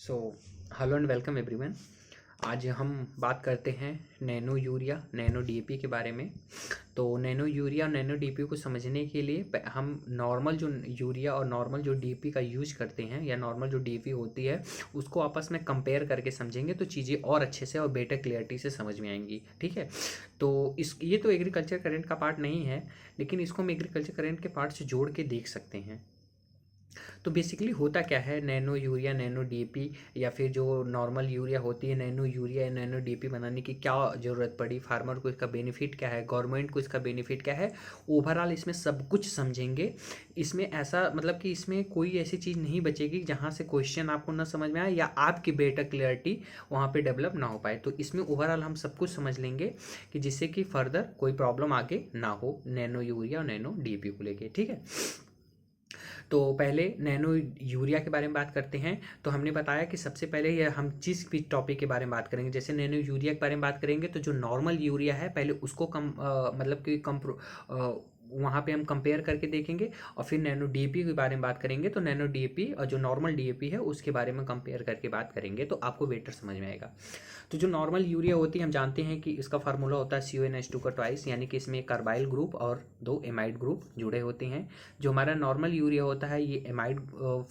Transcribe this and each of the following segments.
So hello and welcome everyone. आज हम बात करते हैं नैनो यूरिया नैनो डीएपी के बारे में। तो नैनो यूरिया और नैनो डीएपी को समझने के लिए हम नॉर्मल जो यूरिया और नॉर्मल जो डीएपी का यूज करते हैं या नॉर्मल जो डीएपी होती है उसको आपस में कंपेयर करके समझेंगे तो चीज़ें और अच्छे से और बेटर क्लियरिटी से समझ में आएंगी। ठीक है। तो ये तो एग्रीकल्चर करेंट का पार्ट नहीं है, लेकिन इसको हम एग्रीकल्चर करेंट के पार्ट से जोड़ के देख सकते हैं। तो बेसिकली होता क्या है, नैनो यूरिया नैनो डीएपी या फिर जो नॉर्मल यूरिया होती है नैनो यूरिया या नैनो डीएपी बनाने की क्या ज़रूरत पड़ी, फार्मर को इसका बेनिफिट क्या है, गवर्नमेंट को इसका बेनिफिट क्या है, ओवरऑल इसमें सब कुछ समझेंगे। इसमें ऐसा मतलब कि इसमें कोई ऐसी चीज़ नहीं बचेगी जहाँ से क्वेश्चन आपको ना समझ में आए या आपकी बेटर क्लियरिटी वहाँ पे डेवलप ना हो पाए। तो इसमें ओवरऑल हम सब कुछ समझ लेंगे कि जिससे कि फर्दर कोई प्रॉब्लम आगे ना हो नैनो यूरिया और नैनो डीएपी को लेके। ठीक है। तो पहले नैनो यूरिया के बारे में बात करते हैं। तो हमने बताया कि सबसे पहले ये हम जिस भी टॉपिक के बारे में बात करेंगे, जैसे नैनो यूरिया के बारे में बात करेंगे तो जो नॉर्मल यूरिया है पहले उसको मतलब कि वहाँ पे हम कंपेयर करके देखेंगे, और फिर नैनो डीएपी के बारे में बात करेंगे तो नैनो डीएपी और जो नॉर्मल डीएपी है उसके बारे में कंपेयर करके बात करेंगे तो आपको बेटर समझ में आएगा। तो जो नॉर्मल यूरिया होती है हम जानते हैं कि इसका फार्मूला होता है CONH2 का ट्वाइस, यानी कि इसमें एक कार्बाइल ग्रुप और 2 एमाइड ग्रुप जुड़े होते हैं। जो हमारा नॉर्मल यूरिया होता है ये एमाइड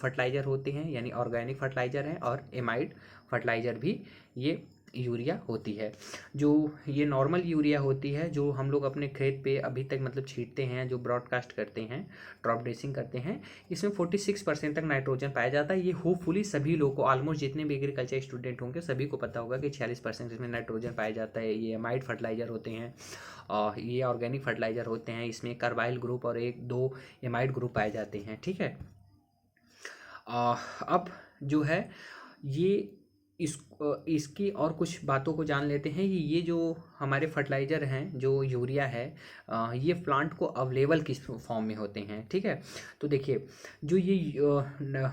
फर्टिलाइजर होते हैं, यानी ऑर्गेनिक फर्टिलाइजर हैं, और एमाइड फर्टिलाइजर भी ये यूरिया होती है। जो ये नॉर्मल यूरिया होती है जो हम लोग अपने खेत पे अभी तक मतलब छींटते हैं, जो ब्रॉडकास्ट करते हैं, ड्रॉप ड्रेसिंग करते हैं, इसमें 46% तक नाइट्रोजन पाया जाता है। ये होपफुली सभी लोग को, ऑलमोस्ट जितने भी एग्रीकल्चर स्टूडेंट होंगे सभी को पता होगा कि 46% इसमें नाइट्रोजन पाया जाता है। ये एमाइड फर्टिलाइजर होते हैं और ये ऑर्गेनिक फर्टिलाइजर होते हैं। इसमें कार्बाइल ग्रुप और 1-2 एमाइड ग्रुप पाए जाते हैं। ठीक है। अब जो है ये इसकी और कुछ बातों को जान लेते हैं। ये जो हमारे फर्टिलाइज़र हैं, जो यूरिया है, ये प्लांट को अवेलेबल किस फॉर्म में होते हैं। ठीक है। तो देखिए जो ये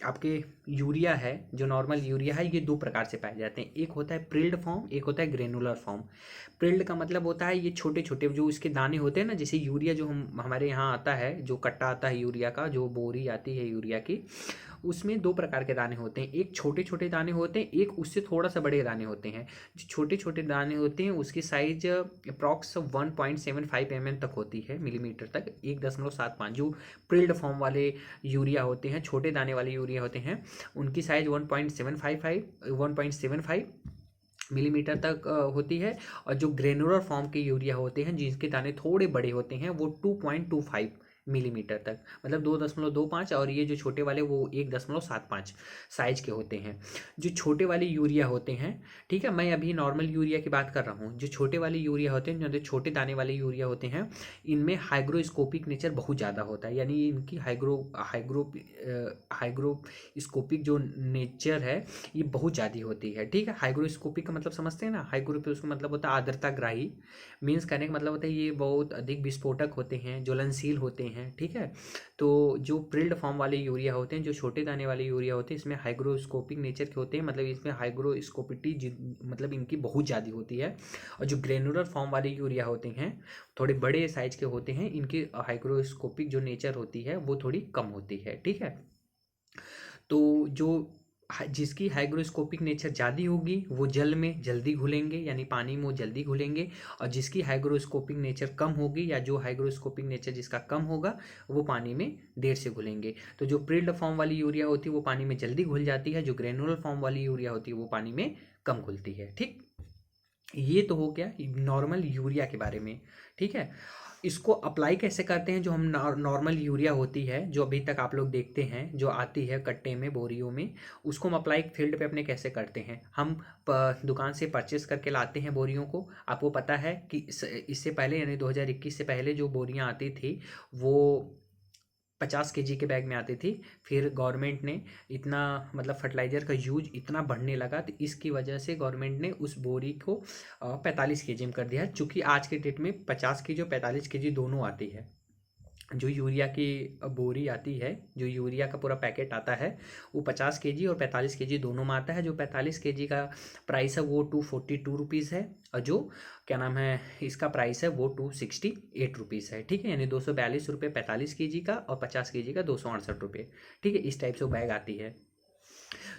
आपके यूरिया है, जो नॉर्मल यूरिया है, ये 2 प्रकार से पाए जाते हैं। एक होता है प्रिल्ड फॉर्म, एक होता है ग्रेनुलर फॉर्म। प्रिल्ड का मतलब होता है ये छोटे छोटे जो इसके दाने होते हैं ना, जैसे यूरिया जो हमारे यहाँ आता है, जो कट्टा आता है यूरिया का, जो बोरी आती है यूरिया की, उसमें 2 प्रकार के दाने होते हैं। एक छोटे छोटे दाने होते हैं, एक उससे थोड़ा सा बड़े दाने होते हैं। जो छोटे छोटे दाने होते हैं उसकी साइज अप्रॉक्स 1.75 mm तक होती है, मिलीमीटर तक, 1.75। जो प्रिल्ड फॉर्म वाले यूरिया होते हैं, छोटे दाने वाले यूरिया होते हैं, उनकी साइज 1.75 मिलीमीटर तक होती है। और जो ग्रेनुलर फॉर्म के यूरिया होते हैं जिसके दाने थोड़े बड़े होते हैं वो 2.25 मिलीमीटर तक, मतलब 2.25, और ये जो छोटे वाले वो 1.75 साइज के होते हैं। जो छोटे वाले यूरिया होते हैं, ठीक है, मैं अभी नॉर्मल यूरिया की बात कर रहा हूँ। जो छोटे वाले यूरिया होते हैं, जो छोटे दाने वाले यूरिया होते हैं, इनमें हाइग्रोस्कोपिक नेचर बहुत ज़्यादा होता है, यानी इनकी हाइग्रोस्कोपिक जो नेचर है ये बहुत ज़्यादा होती है। ठीक है। हाइग्रोस्कोपिक का मतलब समझते हैं ना, हाइग्रोस्कोपिक का मतलब होता है आर्द्रताग्राही, मीन्स कहने का मतलब होता है ये बहुत अधिक विस्फोटक होते हैं, ज्वलनशील होते हैं। ठीक है। तो जो प्रिल्ड फॉर्म वाले यूरिया होते हैं, जो छोटे दाने वाले यूरिया होते हैं, इसमें हाइग्रोस्कोपिक नेचर के होते हैं, मतलब इसमें हाइग्रोस्कोपिटी मतलब इनकी बहुत ज़्यादा होती है। और जो ग्रेनुलर फॉर्म वाले यूरिया होते हैं थोड़े बड़े साइज के होते हैं, इनकी हाइग्रोस्कोपिक जो नेचर होती है वो थोड़ी कम होती है। ठीक है। तो जो जिसकी हाइग्रोस्कोपिक नेचर ज़्यादा होगी वो जल में जल्दी घुलेंगे, यानी पानी में वो जल्दी घुलेंगे। और जिसकी हाइग्रोस्कोपिक नेचर कम होगी या जो हाइग्रोस्कोपिक नेचर जिसका कम होगा वो पानी में देर से घुलेंगे। तो जो प्रिल्ड फॉर्म वाली यूरिया होती है वो पानी में जल्दी घुल जाती है, जो ग्रेनुलर फॉर्म वाली यूरिया होती है वो पानी में कम घुलती है। ठीक। ये तो हो गया नॉर्मल यूरिया के बारे में। ठीक है। इसको अप्लाई कैसे करते हैं, जो हम नॉर्मल यूरिया होती है जो अभी तक आप लोग देखते हैं जो आती है कट्टे में, बोरियों में, उसको हम अप्लाई फील्ड पे अपने कैसे करते हैं। हम दुकान से परचेस करके लाते हैं बोरियों को। आपको पता है कि इससे पहले यानी 2021 से पहले जो बोरियां आती थी वो 50 kg के बैग में आती थी। फिर गवर्नमेंट ने इतना मतलब फर्टिलाइज़र का यूज इतना बढ़ने लगा तो इसकी वजह से गवर्नमेंट ने उस बोरी को 45 kg में कर दिया है। चूँकि आज के डेट में 50 kg और 45 kg दोनों आती है। जो यूरिया की बोरी आती है, जो यूरिया का पूरा पैकेट आता है, वो 50 kg और 45 kg दोनों में आता है। जो 45 kg का प्राइस है वो 242 रुपीज़ है, और जो क्या नाम है इसका प्राइस है वो 268 रुपीज़ है। ठीक है। यानी 242 रुपये 45 kg का और 50 kg का 268 रुपये। ठीक है। इस टाइप से वो बैग आती है।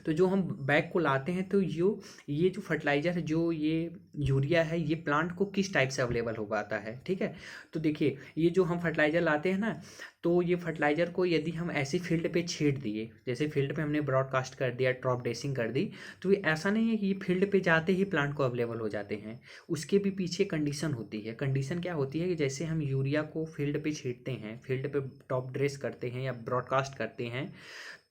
तो जो हम बैग को लाते हैं तो ये जो फर्टिलाइज़र है, जो ये यूरिया है, ये प्लांट को किस टाइप से अवेलेबल हो पाता है, ठीक है। तो देखिए, ये जो हम फर्टिलाइज़र लाते हैं ना, तो ये फर्टिलाइज़र को यदि हम ऐसी फील्ड पे छींट दिए, जैसे फील्ड पे हमने ब्रॉडकास्ट कर दिया, ड्रॉप ड्रेसिंग कर दी, तो ये ऐसा नहीं है कि ये फील्ड पे जाते ही प्लांट को अवेलेबल हो जाते हैं। उसके भी पीछे कंडीशन होती है। कंडीशन क्या होती है कि जैसे हम यूरिया को फील्ड पे छींटते हैं, फील्ड पे टॉप ड्रेस करते हैं या ब्रॉडकास्ट करते हैं,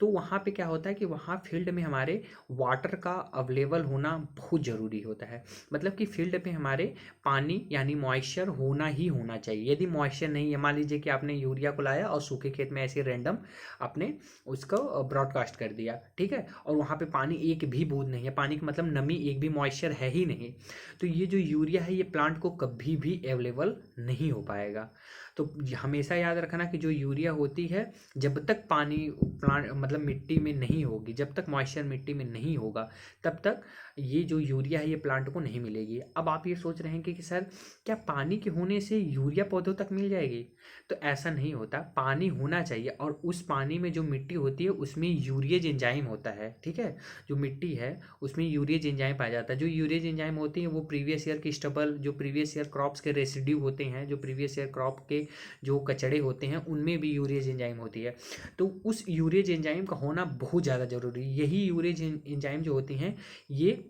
तो वहाँ पे क्या होता है कि वहाँ फील्ड में हमारे वाटर का अवेलेबल होना बहुत ज़रूरी होता है। मतलब कि फील्ड पे हमारे पानी यानी मॉइस्चर होना ही होना चाहिए। यदि मॉइस्चर नहीं है, मान लीजिए कि आपने यूरिया को लाया और सूखे खेत में ऐसे रैंडम आपने उसको ब्रॉडकास्ट कर दिया, ठीक है, और वहाँ पे पानी एक भी बूंद नहीं है, पानी का मतलब नमी, एक भी मॉइस्चर है ही नहीं, तो ये जो यूरिया है ये प्लांट को कभी भी अवेलेबल नहीं हो पाएगा। तो हमेशा याद रखना कि जो यूरिया होती है, जब तक पानी प्लांट मतलब मिट्टी में नहीं होगी, जब तक मॉइस्चर मिट्टी में नहीं होगा, तब तक ये जो यूरिया है ये प्लांट को नहीं मिलेगी। अब आप ये सोच रहे हैं कि सर क्या पानी के होने से यूरिया पौधों तक मिल जाएगी? तो ऐसा नहीं होता। पानी होना चाहिए, और उस पानी में जो मिट्टी होती है उसमें यूरियज एंजाइम होता है, ठीक है। जो मिट्टी है उसमें यूरियज एंजाइम पाया जाता है। जो यूरियज एंजाइम होती है वो प्रीवियस ईयर की स्टबल, जो प्रीवियस ईयर क्रॉप्स के रेसिड्यू होते हैं, जो प्रीवियस ईयर क्रॉप के जो कचड़े होते हैं, उनमें भी यूरियज एंजाइम होती है। तो उस यूरेज एंजाइम का होना बहुत ज़्यादा ज़रूरी है। यही यूरेज एंजाइम जो होती हैं ये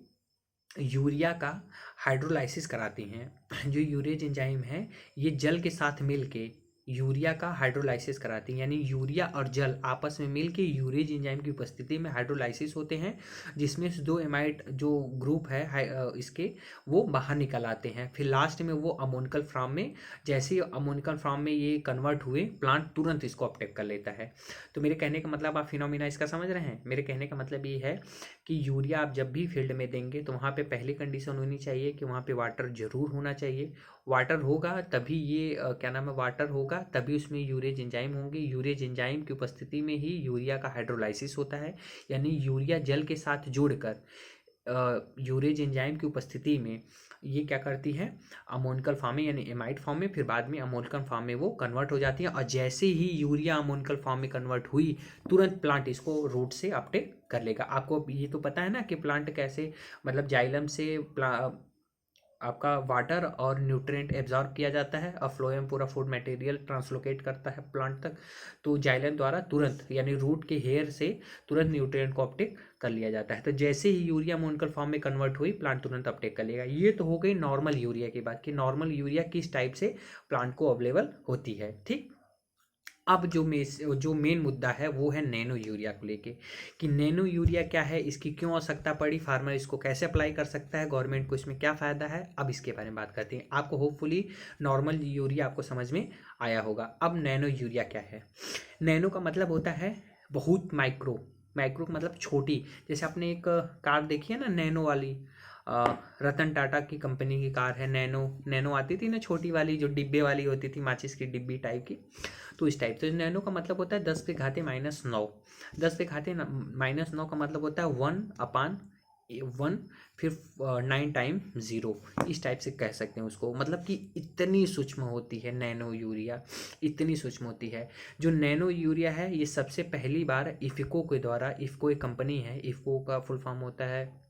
यूरिया का हाइड्रोलाइसिस कराती हैं। जो यूरेज एंजाइम है ये जल के साथ मिल के यूरिया का हाइड्रोलाइसिस कराती हैं, यानी यूरिया और जल आपस में मिल के यूरेज एंजाइम की उपस्थिति में हाइड्रोलाइसिस होते हैं, जिसमें से दो एमाइड जो ग्रुप है इसके वो बाहर निकल आते हैं। फिर लास्ट में वो अमोनिकल फॉर्म में, जैसे ही अमोनिकल फॉर्म में ये कन्वर्ट हुए, प्लांट तुरंत इसको अपटेक कर लेता है। तो मेरे कहने का मतलब, आप फिनोमिना इसका समझ रहे हैं। मेरे कहने का मतलब ये है कि यूरिया आप जब भी फील्ड में देंगे तो वहाँ पे पहली कंडीशन होनी चाहिए कि वहाँ पे वाटर जरूर होना चाहिए। वाटर होगा तभी ये क्या नाम है, वाटर होगा तभी उसमें यूरेज एंजाइम होंगे। यूरेज एंजाइम की उपस्थिति में ही यूरिया का हाइड्रोलाइसिस होता है, यानी यूरिया जल के साथ जोड़कर यूरेज एंजाइम की उपस्थिति में ये क्या करती है, अमोनिकल फॉर्म में यानी एमाइड फॉर्म में, फिर बाद में अमोनिकल फॉर्म में वो कन्वर्ट हो जाती है। और जैसे ही यूरिया अमोनिकल फॉर्म में कन्वर्ट हुई, तुरंत प्लांट इसको रूट से अपटेक कर लेगा। आपको ये तो पता है ना कि प्लांट कैसे, मतलब जाइलम से आपका वाटर और न्यूट्रिएंट एब्जॉर्ब किया जाता है और फ्लोएम पूरा फूड मटेरियल ट्रांसलोकेट करता है प्लांट तक। तो जाइलम द्वारा तुरंत यानी रूट के हेयर से तुरंत न्यूट्रिएंट को अपटेक कर लिया जाता है। तो जैसे ही यूरिया अमोनिकल फॉर्म में कन्वर्ट हुई, प्लांट तुरंत अपटेक कर लेगा। ये तो हो गई नॉर्मल यूरिया की बात, कि नॉर्मल यूरिया किस टाइप से प्लांट को अवेलेबल होती है, ठीक। अब जो मेन मुद्दा है वो है नैनो यूरिया को लेके, कि नैनो यूरिया क्या है, इसकी क्यों आवश्यकता पड़ी, फार्मर इसको कैसे अप्लाई कर सकता है, गवर्नमेंट को इसमें क्या फ़ायदा है। अब इसके बारे में बात करते हैं। आपको होपफुली नॉर्मल यूरिया आपको समझ में आया होगा। अब नैनो यूरिया क्या है। नैनो का मतलब होता है बहुत माइक्रो, माइक्रो का मतलब छोटी। जैसे आपने एक कार देखी है ना नैनो वाली, रतन टाटा की कंपनी की कार है नैनो। नैनो आती थी ना छोटी वाली, जो डिब्बे वाली होती थी, माचिस की डिब्बी टाइप की, तो इस टाइप। तो नैनो का मतलब होता है 10⁻⁻৯। 10⁻⁻9 का मतलब होता है 1/1, फिर 9 टाइम 0, इस टाइप से कह सकते हैं उसको। मतलब कि इतनी सूक्ष्म होती है नैनो यूरिया, इतनी सूक्ष्म होती है। जो नैनो यूरिया है ये सबसे पहली बार इफ़को के द्वारा, इफ़को एक कंपनी है, इफ़को का फुल फॉर्म होता है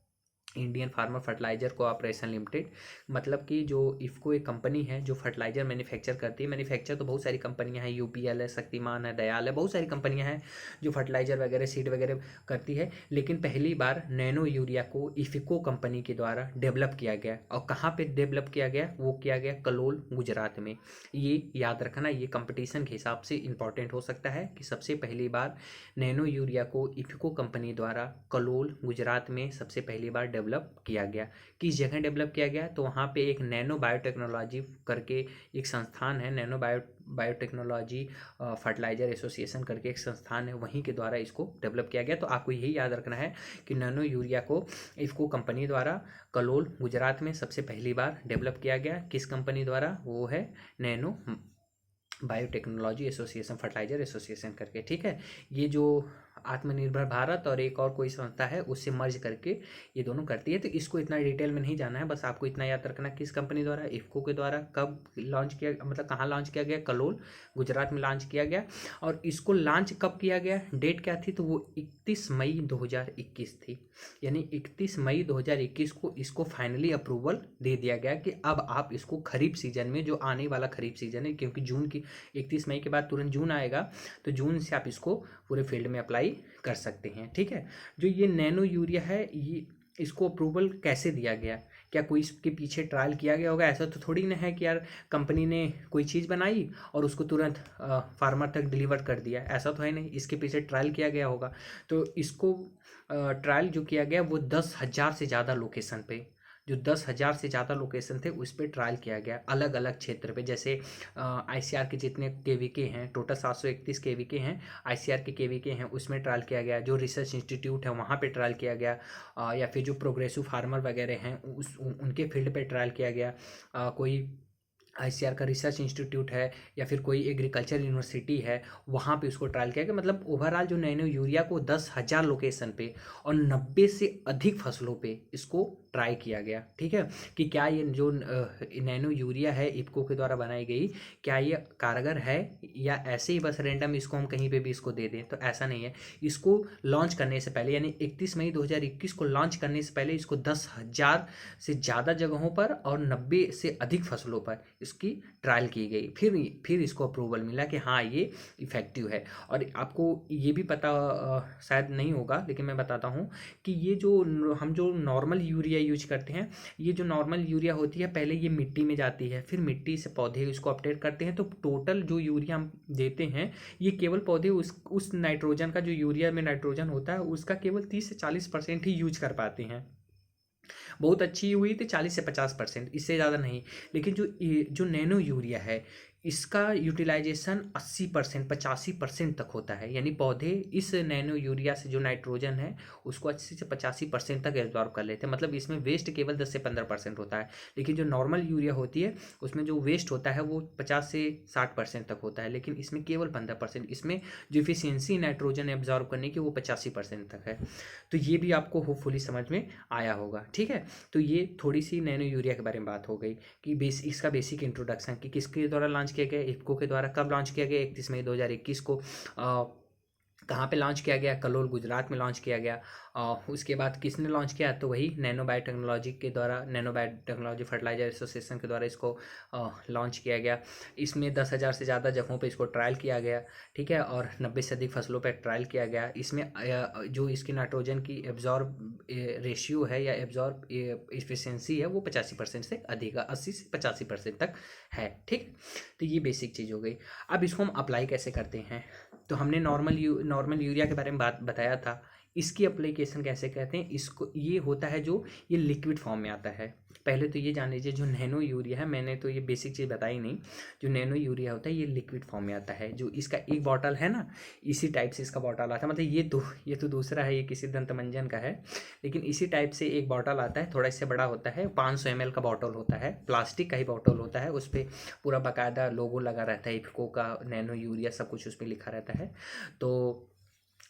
Indian farmer fertiliser cooperation limited. मतलब कि जो इफ़को एक कंपनी है जो फर्टिलाइजर मैन्युफैक्चर करती है। मैन्युफैक्चर तो बहुत सारी कंपनियां हैं, यूपीएल है, शक्तिमान है, दयाल है, बहुत सारी कंपनियां हैं जो फर्टिलाइजर वगैरह सीड वगैरह करती है। लेकिन पहली बार नैनो यूरिया को इफ़को कंपनी के द्वारा डेवलप किया गया। और कहाँ पे डेवलप किया गया, वो किया गया कलोल गुजरात में। ये याद रखना, ये कंपटीशन के हिसाब से इंपॉर्टेंट हो सकता है कि सबसे पहली बार नैनो यूरिया को इफ़को कंपनी द्वारा कलोल गुजरात में सबसे पहली बार डेवलप किया गया। किस जगह डेवलप किया गया, तो वहाँ पे एक नैनो बायोटेक्नोलॉजी करके एक संस्थान है, नैनो बायोटेक्नोलॉजी फर्टिलाइजर एसोसिएशन करके एक संस्थान है, वहीं के द्वारा इसको डेवलप किया गया। तो आपको यही याद रखना है कि नैनो यूरिया को इफ़को कंपनी द्वारा कलोल गुजरात में सबसे पहली बार डेवलप किया गया। किस कंपनी द्वारा, वो है nano biotechnology association, fertiliser association करके, ठीक है। ये जो आत्मनिर्भर भारत और एक और कोई संस्था है उससे मर्ज करके ये दोनों करती है। तो इसको इतना डिटेल में नहीं जाना है, बस आपको इतना याद रखना किस कंपनी द्वारा, इफ्को के द्वारा कब लॉन्च किया, मतलब कहाँ लॉन्च किया गया, कलोल गुजरात में लॉन्च किया गया। और इसको लॉन्च कब किया गया, डेट क्या थी, तो वो 31 मई 2021 थी। यानी 31 मई 2021 को इसको फाइनली अप्रूवल दे दिया गया कि अब आप इसको खरीफ सीजन में, जो आने वाला खरीफ सीजन है, क्योंकि जून की 31 मई के बाद तुरंत जून आएगा, तो जून से आप इसको पूरे फील्ड में अप्लाई कर सकते हैं। ठीक है, जो ये नैनो यूरिया है, ये इसको अप्रूवल कैसे दिया गया, क्या कोई इसके पीछे ट्रायल किया गया होगा? ऐसा तो थोड़ी ना है कि यार कंपनी ने कोई चीज़ बनाई और उसको तुरंत फार्मर तक डिलीवर कर दिया, ऐसा तो है नहीं, इसके पीछे ट्रायल किया गया होगा। तो इसको ट्रायल जो किया गया वो 10,000 से ज़्यादा लोकेशन पे, जो 10,000 से ज़्यादा लोकेशन थे उस पर ट्रायल किया गया, अलग अलग क्षेत्र पे। जैसे आईसीआर के जितने केवीके हैं, टोटल 731 केवीके हैं, आईसीआर के केवीके हैं, उसमें ट्रायल किया गया। जो रिसर्च इंस्टीट्यूट है वहाँ पे ट्रायल किया गया, या फिर जो प्रोग्रेसिव फार्मर वगैरह हैं उनके फील्ड पे ट्रायल किया गया। कोई आईसीआर का रिसर्च इंस्टीट्यूट है या फिर कोई एग्रीकल्चर यूनिवर्सिटी है, वहाँ पे उसको ट्रायल किया गया। मतलब ओवरऑल जो नैनो यूरिया को 10,000 लोकेशन पे और 90 से अधिक फसलों पे इसको ट्राई किया गया। ठीक है, कि क्या ये जो नैनो यूरिया है इफ्को के द्वारा बनाई गई, क्या ये कारगर है, या ऐसे ही बस रैंडम इसको हम कहीं पे भी इसको दे दें, तो ऐसा नहीं है। इसको लॉन्च करने से पहले, यानी 31 मई 2021 को लॉन्च करने से पहले इसको 10,000 से ज़्यादा जगहों पर और 90 से अधिक फसलों पर इसकी ट्रायल की गई, फिर इसको अप्रूवल मिला कि हाँ ये इफ़ेक्टिव है। और आपको ये भी पता शायद नहीं होगा, लेकिन मैं बताता हूँ कि ये जो हम जो नॉर्मल यूरिया यूज करते हैं, ये जो नॉर्मल यूरिया होती है पहले ये मिट्टी में जाती है, फिर मिट्टी से पौधे इसको अपडेट करते हैं। तो टोटल जो यूरिया हम देते हैं ये केवल पौधे उस नाइट्रोजन का, जो यूरिया में नाइट्रोजन होता है उसका केवल 30 से 40% ही यूज कर पाते हैं। बहुत अच्छी हुई थी 40 से 50%, इससे ज़्यादा नहीं। लेकिन जो नैनो यूरिया है इसका यूटिलाइजेशन 80% 85% तक होता है। यानी पौधे इस नैनो यूरिया से जो नाइट्रोजन है उसको 80 से 85% तक एब्जॉर्ब कर लेते हैं। मतलब इसमें वेस्ट केवल 10 से 15% होता है। लेकिन जो नॉर्मल यूरिया होती है उसमें जो वेस्ट होता है वो 50 से 60% तक होता है, लेकिन इसमें केवल 15%। इसमें जो इफिशियंसी नाइट्रोजन एब्जॉर्ब करने की वो 85% तक है। तो ये भी आपको होपफुली समझ में आया होगा। ठीक है, तो ये थोड़ी सी नैनो यूरिया के बारे में बात हो गई कि इसका बेसिक इंट्रोडक्शन कि किसके द्वारा लॉन्च किया गया, इफ्को के द्वारा। कब लॉन्च किया गया, 31 मई 2021 को। कहाँ पे लॉन्च किया गया, कलोल गुजरात में लॉन्च किया गया। उसके बाद किसने लॉन्च किया, तो वही नैनो बायोटेक्नोलॉजी के द्वारा, नैनो बायोटेक्नोलॉजी फर्टिलाइजर एसोसिएशन के द्वारा इसको लॉन्च किया गया। इसमें 10,000 से ज़्यादा जगहों पे इसको ट्रायल किया गया। ठीक है, और 90 से अधिक फसलों पे ट्रायल किया गया। इसमें जो इसकी नाइट्रोजन की एब्जॉर्ब रेशियो है या एब्जॉर्ब एफिशिएंसी है वो 85% से अधिक, 80 से 85% तक है। ठीक, तो ये बेसिक चीज़ हो गई। अब इसको हम अप्लाई कैसे करते हैं, तो हमने नॉर्मल यूरिया के बारे में बात बताया था। इसकी एप्लीकेशन कैसे कहते हैं, इसको ये होता है जो ये लिक्विड फॉर्म में आता है। पहले तो ये जान लीजिए जो नैनो यूरिया है, मैंने तो ये बेसिक चीज़ बताई नहीं, जो नैनो यूरिया होता है ये लिक्विड फॉर्म में आता है। जो इसका एक बॉटल है ना, इसी टाइप से इसका बॉटल आता है। मतलब ये तो दूसरा है, ये किसी दंतमंजन का है, लेकिन इसी टाइप से एक बॉटल आता है, थोड़ा इससे बड़ा होता है। 500 ml का बॉटल होता है, प्लास्टिक का ही बॉटल होता है। उस पर पूरा बाकायदा लोगो लगा रहता है, इफ्को का, नैनो यूरिया, सब कुछ उस पर लिखा रहता है। तो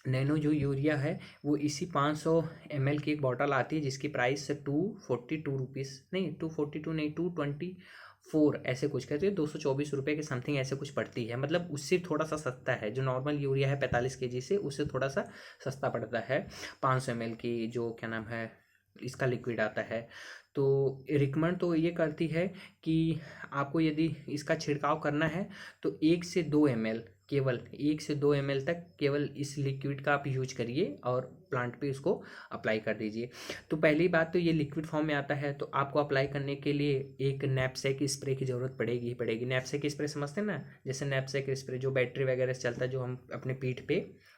नैनो जो यूरिया है वो इसी 500 ml की एक बॉटल आती है, जिसकी प्राइस 242 रुपीज़, नहीं 242 नहीं 224 ऐसे कुछ कहते हैं, 224 रुपये के समथिंग ऐसे कुछ पड़ती है। मतलब उससे थोड़ा सा सस्ता है। जो नॉर्मल यूरिया है 45 kg से, उससे थोड़ा सा सस्ता पड़ता है। 500 ml की जो क्या नाम है इसका लिक्विड आता है। तो रिकमेंड तो ये करती है कि आपको यदि इसका छिड़काव करना है तो 1 से 2 ml, केवल 1 से 2 ml तक केवल इस लिक्विड का आप यूज करिए और प्लांट पे इसको अप्लाई कर दीजिए। तो पहली बात तो ये लिक्विड फॉर्म में आता है, तो आपको अप्लाई करने के लिए एक नैपसेक स्प्रे की ज़रूरत पड़ेगी ही पड़ेगी। नैपसेक स्प्रे समझते हैं ना, जैसे नैपसेक स्प्रे जो बैटरी वगैरह से चलता है, जो हम अपने पीठ पे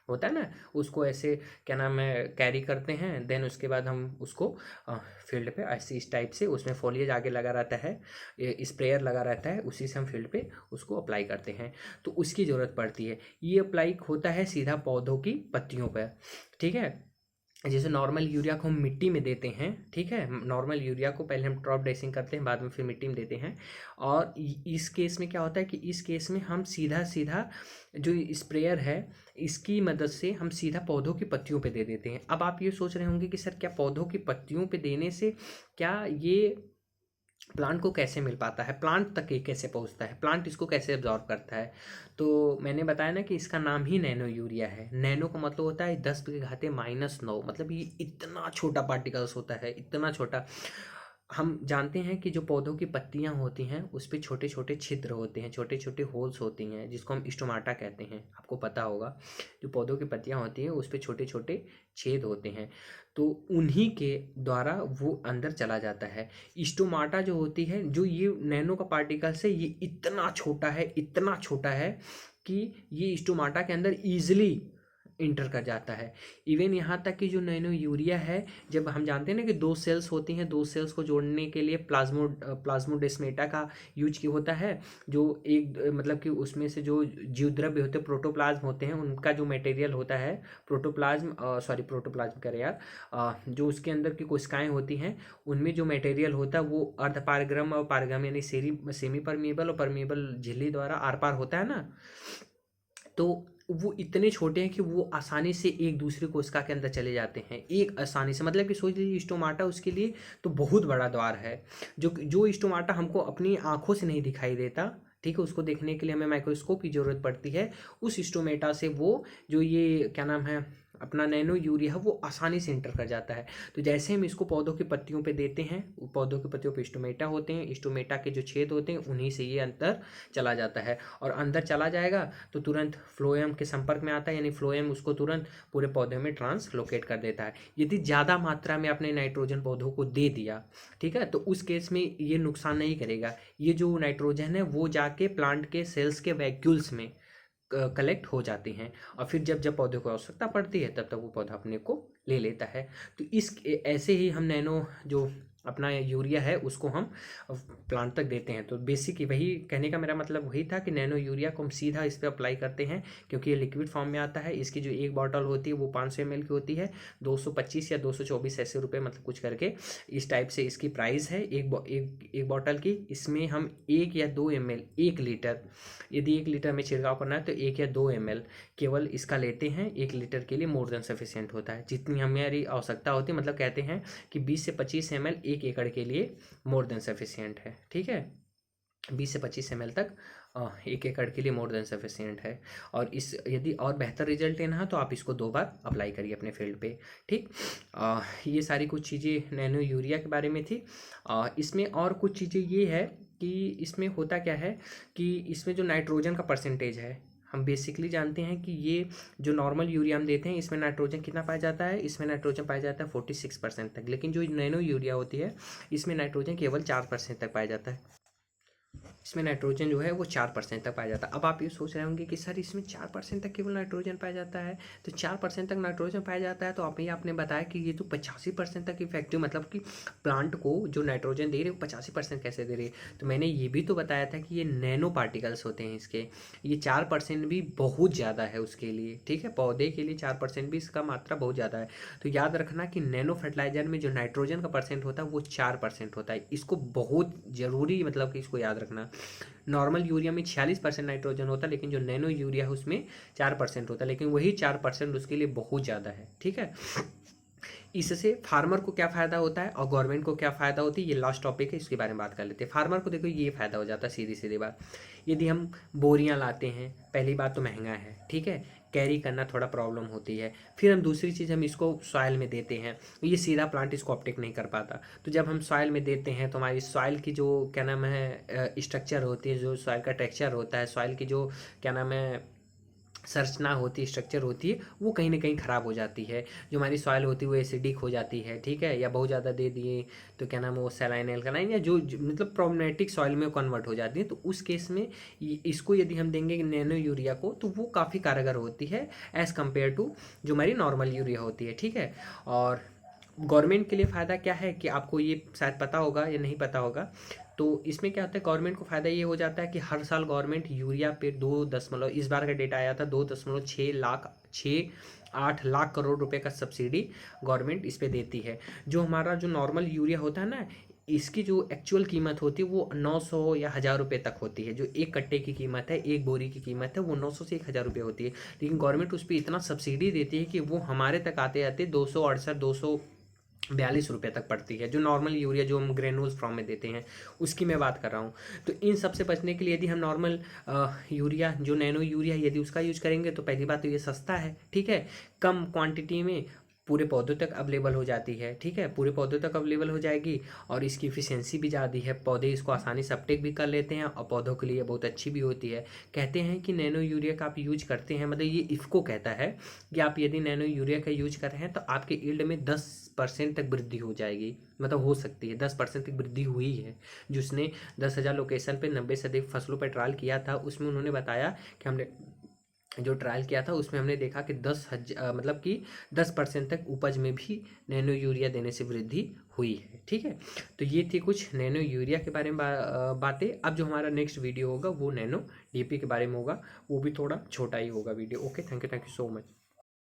होता है ना, उसको ऐसे क्या नाम है कैरी करते हैं। देन उसके बाद हम उसको फील्ड पे ऐसे इस टाइप से, उसमें फोलिएज आगे लगा रहता है, स्प्रेयर लगा रहता है, उसी से हम फील्ड पे उसको अप्लाई करते हैं। तो उसकी ज़रूरत पड़ती है। ये अप्लाई होता है सीधा पौधों की पत्तियों पर। ठीक है, जैसे नॉर्मल यूरिया को हम मिट्टी में देते हैं, ठीक है, नॉर्मल यूरिया को पहले हम ड्रॉप ड्रेसिंग करते हैं, बाद में फिर मिट्टी में देते हैं। और इस केस में क्या होता है कि इस केस में हम सीधा सीधा जो स्प्रेयर है इसकी मदद से हम सीधा पौधों की पत्तियों पे दे देते हैं। अब आप ये सोच रहे होंगे कि सर क्या पौधों की पत्तियों पे देने से क्या ये प्लांट को कैसे मिल पाता है, प्लांट तक ये कैसे पहुंचता है, प्लांट इसको कैसे एब्जॉर्व करता है? तो मैंने बताया ना कि इसका नाम ही नैनो यूरिया है। नैनो का मतलब होता है 10⁻⁹, मतलब ये इतना छोटा पार्टिकल्स होता है, इतना छोटा। हम जानते हैं कि जो पौधों की पत्तियां होती हैं उस पे छोटे छोटे छिद्र होते हैं, छोटे छोटे होल्स होती हैं, जिसको हम स्टोमाटा कहते हैं, आपको पता होगा। जो पौधों की पत्तियां होती हैं उस पे छोटे छोटे छेद होते हैं, तो उन्हीं के द्वारा वो अंदर चला जाता है। स्टोमाटा जो होती है, जो ये नैनो का पार्टिकल्स है, ये इतना छोटा है, इतना छोटा है कि ये स्टोमाटा के अंदर ईजिली इंटर कर जाता है। इवन यहाँ तक कि जो नैनो यूरिया है, जब हम जानते हैं ना कि दो सेल्स होती हैं, दो सेल्स को जोड़ने के लिए प्लाज्मोडेस्मेटा का यूज किया होता है, जो एक मतलब कि उसमें से जो जीव द्रव्य होते हैं, प्रोटोप्लाज्म होते हैं, उनका जो मटेरियल होता है प्रोटोप्लाज्म करे यार, जो उसके अंदर की कोशिकाएं होती हैं उनमें जो मटेरियल होता है वो अर्धपारगम और पारगम यानी सेमी परमिएबल और परमिएबल झिल्ली द्वारा आर पार होता है ना। तो वो इतने छोटे हैं कि वो आसानी से एक दूसरे कोशिका के अंदर चले जाते हैं, एक आसानी से, मतलब कि सोच लीजिए स्टोमाटा उसके लिए तो बहुत बड़ा द्वार है। जो स्टोमाटा हमको अपनी आंखों से नहीं दिखाई देता, ठीक है, उसको देखने के लिए हमें माइक्रोस्कोप की ज़रूरत पड़ती है। उस स्टोमेटा से वो जो ये क्या नाम है अपना नैनो यूरिया है वो आसानी से इंटर कर जाता है। तो जैसे हम इसको पौधों की पत्तियों पे देते हैं, पौधों की पत्तियों पे स्टोमेटा होते हैं, स्टोमेटा के जो छेद होते हैं उन्हीं से ये अंदर चला जाता है, और अंदर चला जाएगा तो तुरंत फ्लोएम के संपर्क में आता है, यानी फ्लोएम उसको तुरंत पूरे पौधे में ट्रांसलोकेट कर देता है। यदि ज़्यादा मात्रा में आपने नाइट्रोजन पौधों को दे दिया, ठीक है, तो उस केस में ये नुकसान नहीं करेगा। ये जो नाइट्रोजन है वो जाके प्लांट के सेल्स के वैक्यूल्स में कलेक्ट हो जाती हैं, और फिर जब जब पौधे को आवश्यकता पड़ती है तब तक वो पौधा अपने को ले लेता है। तो इस ऐसे ही हम नैनो जो अपना यूरिया है उसको हम प्लांट तक देते हैं। तो बेसिक वही कहने का मेरा मतलब वही था कि नैनो यूरिया को हम सीधा इस पर अप्लाई करते हैं, क्योंकि ये लिक्विड फॉर्म में आता है। इसकी जो एक बॉटल होती है वो 500 ml की होती है, 225 या 224 ऐसे रुपये, मतलब कुछ करके इस टाइप से इसकी प्राइस है एक बॉटल की। इसमें हम 1 या 2 ml 1 लीटर, यदि 1 लीटर में छिड़काव करना है तो 1 या 2 ml केवल इसका लेते हैं। 1 लीटर के लिए मोर देन सफिशिएंट होता है, जितनी हमारी आवश्यकता होती है। मतलब कहते हैं कि 20 से 25 ml 1 एकड़ के लिए मोर देन सफिशिएंट है, ठीक है, 20 से 25 ml तक 1 एकड़ के लिए मोर देन सफिशिएंट है। और इस यदि और बेहतर रिजल्ट लेना है तो आप इसको 2 बार अप्लाई करिए अपने फील्ड पे, ठीक। ये सारी कुछ चीज़ें नैनो यूरिया के बारे में थी। इसमें और कुछ चीज़ें ये है कि इसमें होता क्या है कि इसमें जो नाइट्रोजन का परसेंटेज है, हम बेसिकली जानते हैं कि ये जो नॉर्मल यूरिया हम देते हैं इसमें नाइट्रोजन कितना पाया जाता है, इसमें नाइट्रोजन पाया जाता है 46% तक, लेकिन जो नैनो यूरिया होती है इसमें नाइट्रोजन केवल 4% तक पाया जाता है। इसमें नाइट्रोजन जो है वो 4% तक पाया जाता है। अब आप ये सोच रहे होंगे कि सर इसमें 4% तक केवल नाइट्रोजन पाया जाता है, तो 4% तक नाइट्रोजन पाया जाता है, तो आपने बताया कि ये तो 85% तक इफेक्टिव, मतलब कि प्लांट को जो नाइट्रोजन दे रहे हैं 85% कैसे दे रही है? तो मैंने ये भी तो बताया था कि ये नैनो पार्टिकल्स होते हैं इसके, ये 4% भी बहुत ज़्यादा है उसके लिए, ठीक है, पौधे के लिए 4% भी इसका मात्रा बहुत ज़्यादा है। तो याद रखना कि नैनो फर्टिलाइजर में जो नाइट्रोजन का परसेंट होता है वो 4% होता है, इसको बहुत ज़रूरी, मतलब कि इसको याद रखना। नॉर्मल यूरिया में 46% नाइट्रोजन होता है, लेकिन जो नैनो यूरिया है उसमें 4% होता है, लेकिन वही 4% उसके लिए बहुत ज़्यादा है, ठीक है। इससे फार्मर को क्या फ़ायदा होता है और गवर्नमेंट को क्या फ़ायदा होती है, ये लास्ट टॉपिक है, इसके बारे में बात कर लेते हैं। फार्मर को देखो ये फ़ायदा हो जाता है, सीधी सीधी बात, यदि हम बोरियां लाते हैं, पहली बात तो महंगा है, ठीक है, कैरी करना थोड़ा प्रॉब्लम होती है। फिर हम दूसरी चीज़ हम इसको सॉइल में देते हैं, ये सीधा प्लांट इसको अपटेक नहीं कर पाता। तो जब हम सॉइल में देते हैं तो हमारी सॉइल की जो क्या नाम है स्ट्रक्चर होती है, जो सॉइल का टेक्सचर होता है, सॉइल की जो क्या नाम है संरचना होती है, स्ट्रक्चर होती है, वो कहीं ना कहीं ख़राब हो जाती है। जो हमारी सॉइल होती है वो एसिडिक हो जाती है, ठीक है, या बहुत ज़्यादा दे दिए तो क्या नाम है वो सैलाइन एल्कलाइन या मतलब प्रॉब्लमेटिक सॉइल में कन्वर्ट हो जाती है। तो उस केस में इसको यदि हम देंगे नैनो यूरिया को तो वो काफ़ी कारगर होती है एज़ कम्पेयर टू जो हमारी नॉर्मल यूरिया होती है, ठीक है। और गवर्नमेंट के लिए फ़ायदा क्या है कि आपको ये शायद पता होगा या नहीं पता होगा, तो इसमें क्या होता है, गवर्नमेंट को फ़ायदा ये हो जाता है कि हर साल गवर्नमेंट यूरिया पे 2 इस बार का डेटा आया था 2.8 लाख करोड़ रुपए का सब्सिडी गवर्नमेंट इस पे देती है। जो हमारा जो नॉर्मल यूरिया होता है ना, इसकी जो एक्चुअल कीमत होती है वो 900 या 1000 रुपये तक होती है। जो एक कट्टे की कीमत है, एक बोरी की कीमत है, वो 900 से 1000 रुपये होती है। लेकिन गवर्नमेंट उस पर इतना सब्सिडी देती है कि वो हमारे तक आते आते 242 रुपये तक पड़ती है। जो नॉर्मल यूरिया जो हम ग्रेनुल्स फॉर्म में देते हैं उसकी मैं बात कर रहा हूँ। तो इन सब से बचने के लिए यदि हम नॉर्मल यूरिया जो नैनो यूरिया यदि उसका यूज करेंगे तो पहली बात तो ये सस्ता है, ठीक है, कम क्वांटिटी में पूरे पौधों तक अवेलेबल हो जाती है, ठीक है, पूरे पौधों तक अवेलेबल हो जाएगी और इसकी इफिशियंसी भी ज़्यादा है। पौधे इसको आसानी से अपटेक भी कर लेते हैं और पौधों के लिए बहुत अच्छी भी होती है। कहते हैं कि नैनो यूरिया का आप यूज करते हैं, मतलब ये इफ़को कहता है कि आप यदि नैनो यूरिया का यूज कर रहे हैं तो आपके ईल्ड में 10% तक वृद्धि हो जाएगी, मतलब हो सकती है 10% तक वृद्धि हुई है। जिसने 10,000 लोकेशन पे 90 से अधिक फसलों पर ट्रायल किया था उसमें उन्होंने बताया कि हमने जो ट्रायल किया था उसमें हमने देखा कि 10,000 मतलब कि 10% तक उपज में भी नैनो यूरिया देने से वृद्धि हुई है, ठीक है। तो ये थी कुछ नैनो यूरिया के बारे में बातें। अब जो हमारा नेक्स्ट वीडियो होगा वो नैनो डीएपी के बारे में होगा, वो भी थोड़ा छोटा ही होगा video. Okay, thank you so much.